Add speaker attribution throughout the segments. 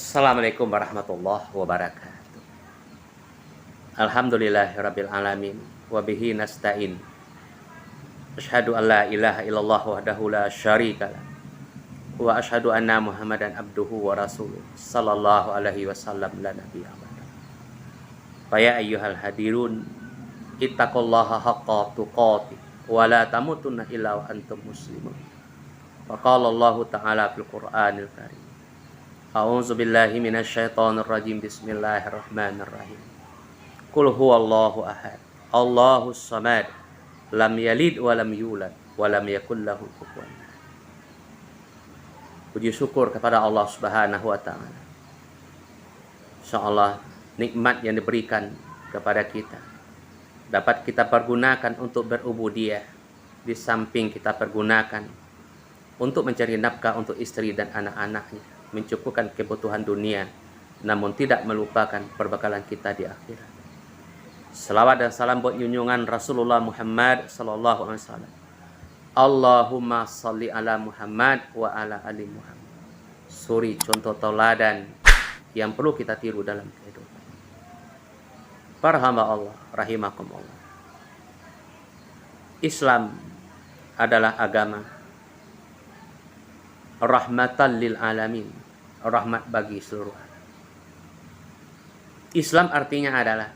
Speaker 1: Assalamualaikum warahmatullahi wabarakatuh. Alhamdulillahirabbil alamin wa bihi nasta'in. Asyhadu an la ilaha illallah wahdahu la syarikalah wa asyhadu anna Muhammadan abduhu wa rasuluh sallallahu alaihi wasallam la nabiyya ba'da. Fa ya ayyuhal hadirun ittaqullaha haqqa tuqatih wa la tamutunna illa wa antum muslimun. Wa qala Allah ta'ala fil Qur'anil Karim. A'udzu billahi minasyaitonir rajim. Bismillahirrahmanirrahim. Qul huwallahu ahad. Allahus samad. Lam yalid wa lam yulad wa lam yakul lahu kufuwan ahad. Puji syukur kepada Allah Subhanahu wa taala. Insyaallah nikmat yang diberikan kepada kita dapat kita pergunakan untuk berubudiyah, di samping kita pergunakan untuk mencari nafkah untuk istri dan anak-anaknya, mencukupkan kebutuhan dunia, namun tidak melupakan perbekalan kita di akhirat. Selawat dan salam buat junjungan Rasulullah Muhammad sallallahu alaihi wasallam. Allahumma sholli ala Muhammad wa ala ali Muhammad. Suri contoh tauladan yang perlu kita tiru dalam kehidupan. Para hamba Allah rahimakumullah. Islam adalah agama rahmatan lil alamin, rahmat bagi seluruh alam. Islam artinya adalah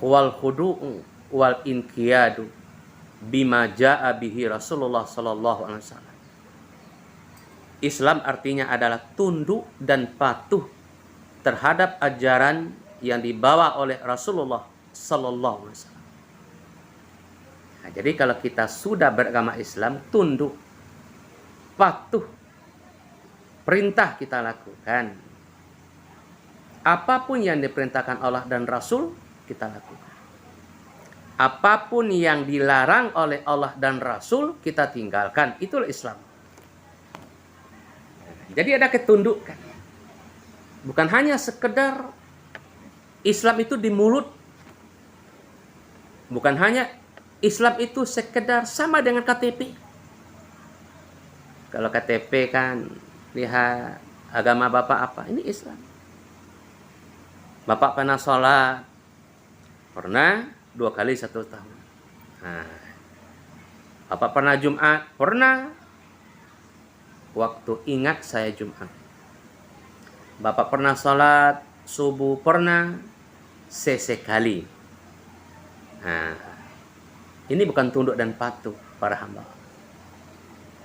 Speaker 1: wal khudu'u wal inqiyadu bima jaa bihi Rasulullah sallallahu alaihi wasallam. Islam artinya adalah tunduk dan patuh terhadap ajaran yang dibawa oleh Rasulullah sallallahu alaihi wasallam. Nah, jadi kalau kita sudah beragama Islam, tunduk, patuh, perintah kita lakukan. Apapun yang diperintahkan Allah dan Rasul, kita lakukan. Apapun yang dilarang oleh Allah dan Rasul, kita tinggalkan. Itulah Islam. Jadi ada ketundukan. Bukan hanya sekedar Islam itu di mulut. Bukan hanya Islam itu sekedar sama dengan KTP. Kalau KTP kan lihat agama Bapak apa, ini Islam. Bapak pernah sholat, pernah 2 kali 1 tahun. Nah, Bapak pernah Jumat, pernah. Waktu ingat saya Jumat. Bapak pernah sholat subuh, pernah sesekali. Nah, ini bukan tunduk dan patuh para hamba,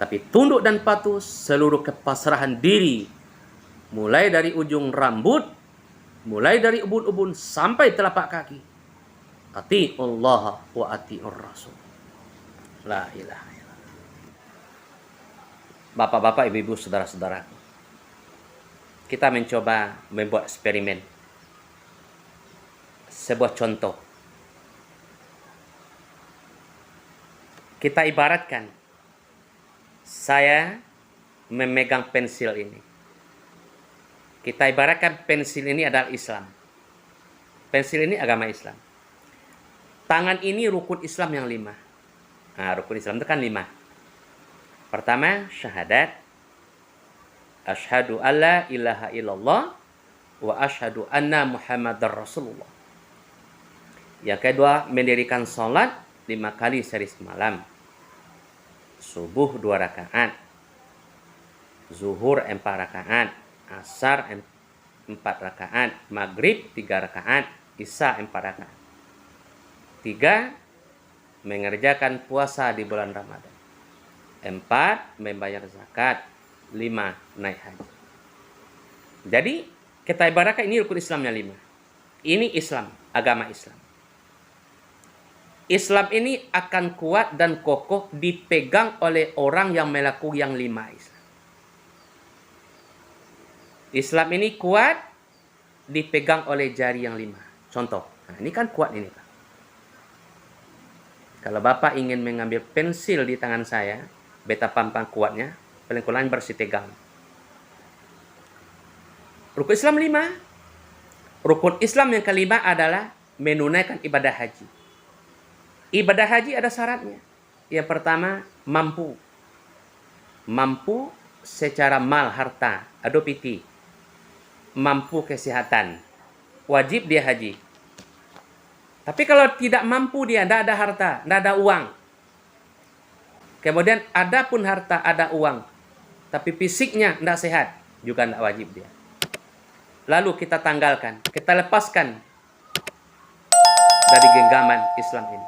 Speaker 1: tapi tunduk dan patuh seluruh kepasrahan diri, mulai dari ujung rambut, mulai dari ubun-ubun sampai telapak kaki. Ati'ullah wa ati'ur rasul. La ilaha illallah. Bapak-bapak, ibu-ibu, saudara-saudaraku, kita mencoba membuat eksperimen. Sebuah contoh. Kita ibaratkan saya memegang pensil ini. Kita ibaratkan pensil ini adalah Islam. Pensil ini agama Islam. Tangan ini rukun Islam yang 5. Nah, rukun Islam itu kan 5. Pertama, syahadat. Asyhadu alla ilaha illallah wa asyhadu anna Muhammadar Rasulullah. Yang kedua, mendirikan sholat 5 kali sehari semalam. Subuh 2 rakaat, zuhur 4 rakaat, asar 4 rakaat, maghrib 3 rakaat, isya 4 rakaat. 3, mengerjakan puasa di bulan Ramadan. 4, membayar zakat. 5, naik haji. Jadi kita ibaratkan ini rukun Islamnya 5. Ini Islam, agama Islam. Islam ini akan kuat dan kokoh dipegang oleh orang yang melakukan yang 5 Islam. Islam ini kuat dipegang oleh jari yang 5. Contoh, nah ini kan kuat ini Pak. Kalau Bapak ingin mengambil pensil di tangan saya, beta pampang kuatnya, paling kurang bersih tegang. Rukun Islam 5. Rukun Islam yang kelima adalah menunaikan ibadah haji. Ibadah haji ada syaratnya. Yang pertama, mampu. Mampu secara mal, harta, adopiti. mampu kesehatan, wajib dia haji. Tapi kalau tidak mampu dia, tidak ada harta, tidak ada uang. Kemudian ada pun harta, ada uang, tapi fisiknya tidak sehat, juga tidak wajib dia. Lalu kita tanggalkan, kita lepaskan dari genggaman Islam ini.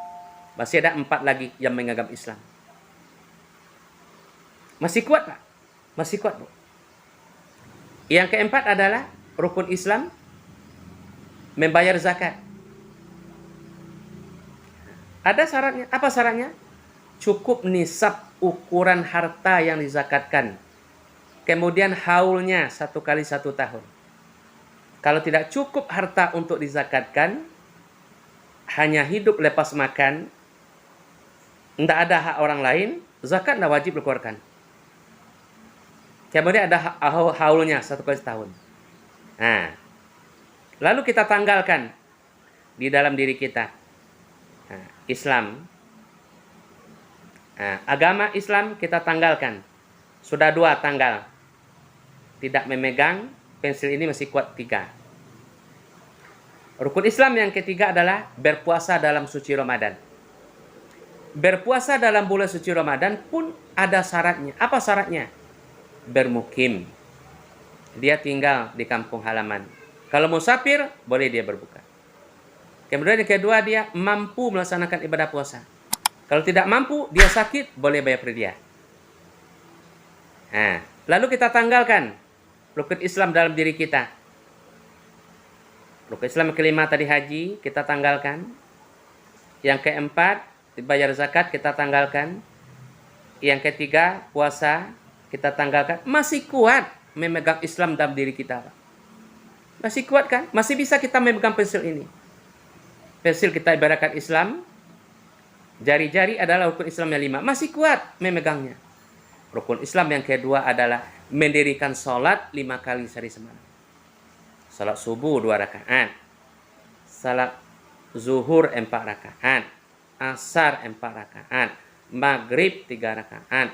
Speaker 1: Masih ada 4 lagi yang menggenggam Islam. Masih kuat Pak? Masih kuat Bu. Yang keempat adalah rukun Islam, membayar zakat. Ada syaratnya. Apa syaratnya? Cukup nisab ukuran harta yang dizakatkan. Kemudian haulnya 1 kali 1 tahun. Kalau tidak cukup harta untuk dizakatkan, hanya hidup lepas makan, tidak ada hak orang lain, zakat tidak wajib dikeluarkan. Kemudian ada haulnya 1 kali setahun. Nah, lalu kita tanggalkan di dalam diri kita. Nah, Islam. Nah, agama Islam kita tanggalkan. Sudah 2 tanggal. Tidak memegang, pensil ini masih kuat 3. Rukun Islam yang ketiga adalah berpuasa dalam suci Ramadan. Berpuasa dalam bulan suci Ramadan pun ada syaratnya. Apa syaratnya? Bermukim. Dia tinggal di kampung halaman. Kalau musafir, boleh dia berbuka. Kemudian yang kedua, dia mampu melaksanakan ibadah puasa. Kalau tidak mampu, dia sakit, boleh bayar fidyah. Nah, lalu kita tanggalkan rukun Islam dalam diri kita. Rukun Islam kelima tadi haji, kita tanggalkan. Yang keempat, bayar zakat, kita tanggalkan. Yang ketiga, puasa, kita tanggalkan. Masih kuat memegang Islam dalam diri kita. Masih kuat kan? Masih bisa kita memegang pensil ini. Pensil kita ibaratkan Islam. Jari-jari adalah rukun Islam yang 5. Masih kuat memegangnya. Rukun Islam yang kedua adalah mendirikan sholat 5 kali sehari semalam. Salat subuh 2 rakaat. Salat zuhur 4 rakaat. Asar 4 rakaat. Maghrib 3 rakaat.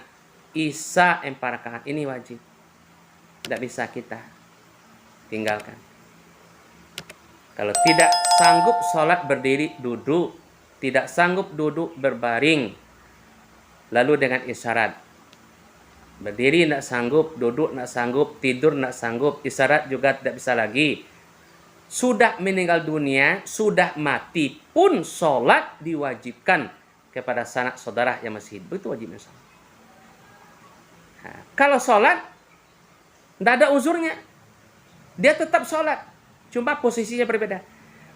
Speaker 1: Isya 4 rakaat. Ini wajib. Tidak bisa kita tinggalkan. Kalau tidak sanggup sholat berdiri duduk, tidak sanggup duduk berbaring, lalu dengan isyarat. Berdiri tidak sanggup, duduk tidak sanggup, tidur tidak sanggup, isyarat juga tidak bisa lagi. Sudah meninggal dunia, sudah mati pun sholat diwajibkan kepada sanak saudara yang masih hidup. Itu wajibnya sholat. Nah, kalau sholat tidak ada uzurnya, dia tetap sholat, cuma posisinya berbeda.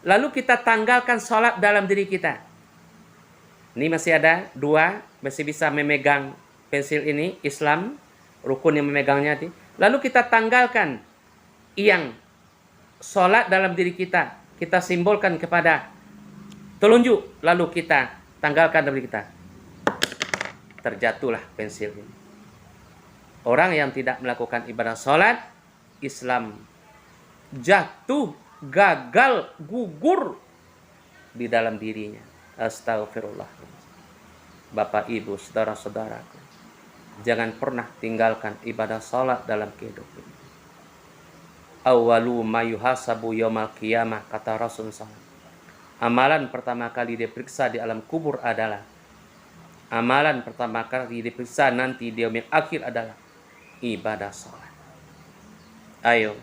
Speaker 1: Lalu kita tanggalkan sholat dalam diri kita. Ini masih ada 2, masih bisa memegang pensil ini, Islam, rukun yang memegangnya. Lalu kita tanggalkan yang sholat dalam diri kita. Kita simbolkan kepada telunjuk, lalu kita tanggalkan dalam diri kita. Terjatuhlah pensil ini. Orang yang tidak melakukan ibadah sholat, Islam jatuh, gagal, gugur di dalam dirinya. Astagfirullah. Bapak, Ibu, saudara-saudaraku, jangan pernah tinggalkan ibadah sholat dalam kehidupan. Awalu ma yuhasabu yaumal qiyamah, kata Rasulullah. Amalan pertama kali diperiksa di alam kubur adalah, amalan pertama kali diperiksa nanti di yaumil akhir adalah ibadah sholat. Ayo,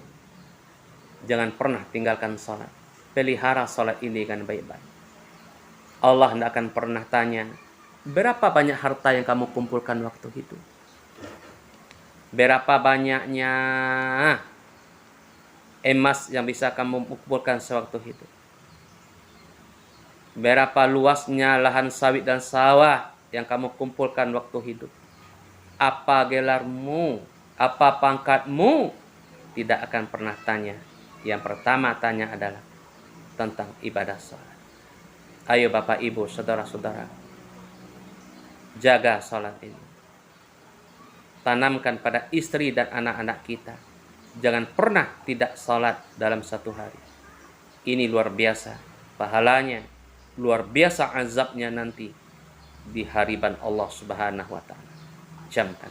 Speaker 1: jangan pernah tinggalkan sholat. Pelihara sholat ini dengan baik-baik. Allah tidak akan pernah tanya, berapa banyak harta yang kamu kumpulkan waktu hidup? Berapa banyaknya emas yang bisa kamu kumpulkan sewaktu hidup? Berapa luasnya lahan sawit dan sawah yang kamu kumpulkan waktu hidup? Apa gelarmu? Apa pangkatmu? Tidak akan pernah tanya. Yang pertama tanya adalah tentang ibadah sholat. Ayo Bapak, Ibu, saudara-saudara, jaga sholat ini. Tanamkan pada istri dan anak-anak kita. Jangan pernah tidak sholat dalam 1 hari. Ini luar biasa pahalanya, luar biasa azabnya nanti di hariban Allah Subhanahu wa ta'ala. Camkan.